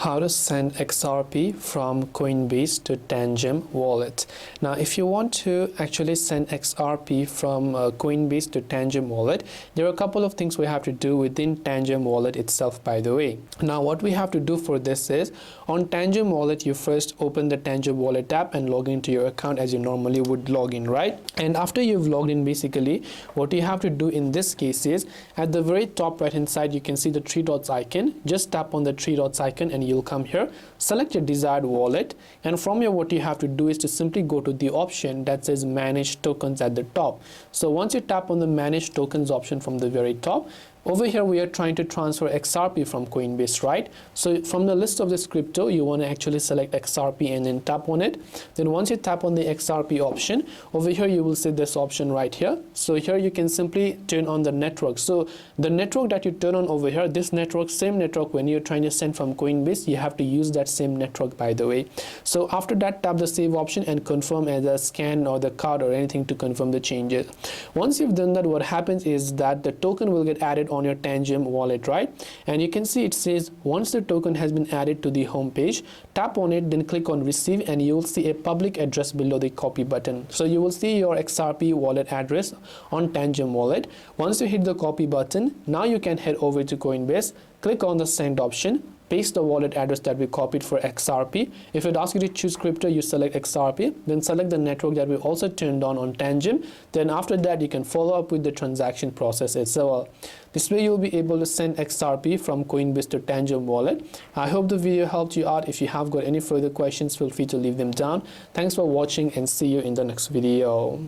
How to send XRP from Coinbase to Tangem Wallet. Now, if you want to actually send XRP from Coinbase to Tangem Wallet, there are a couple of things we have to do within Tangem Wallet itself, by the way. Now, what we have to do for this is, on Tangem Wallet, you first open the Tangem Wallet app and log into your account as you normally would log in, right? And after you've logged in, basically, what you have to do in this case is, at the very top right hand side, you can see the three dots icon. Just tap on the three dots icon and you'll come here, select your desired wallet, and from here what you have to do is to simply go to the option that says manage tokens at the top. So once you tap on the manage tokens option from the very top, over here we are trying to transfer XRP from Coinbase, right? So from the list of this crypto, you want to actually select XRP and then tap on it. Then once you tap on the XRP option, over here you will see this option right here. So here you can simply turn on the network. So the network that you turn on over here, this network, same network, when you're trying to send from Coinbase, you have to use that same network, by the way. So after that, tap the save option and confirm either scan or the card or anything to confirm the changes. Once you've done that, what happens is that the token will get added on your Tangem wallet, right? And you can see it says once the token has been added to the home page, tap on it, then click on receive, and you will see a public address below the copy button. So you will see your XRP wallet address on Tangem wallet. Once you hit the copy button, now you can head over to Coinbase, click on the send option, paste the wallet address that we copied for XRP. If it asks you to choose crypto, you select XRP, then select the network that we also turned on Tangem. Then after that, you can follow up with the transaction process itself. This way you'll be able to send XRP from Coinbase to Tangem wallet. I hope the video helped you out. If you have got any further questions, feel free to leave them down. Thanks for watching and see you in the next video.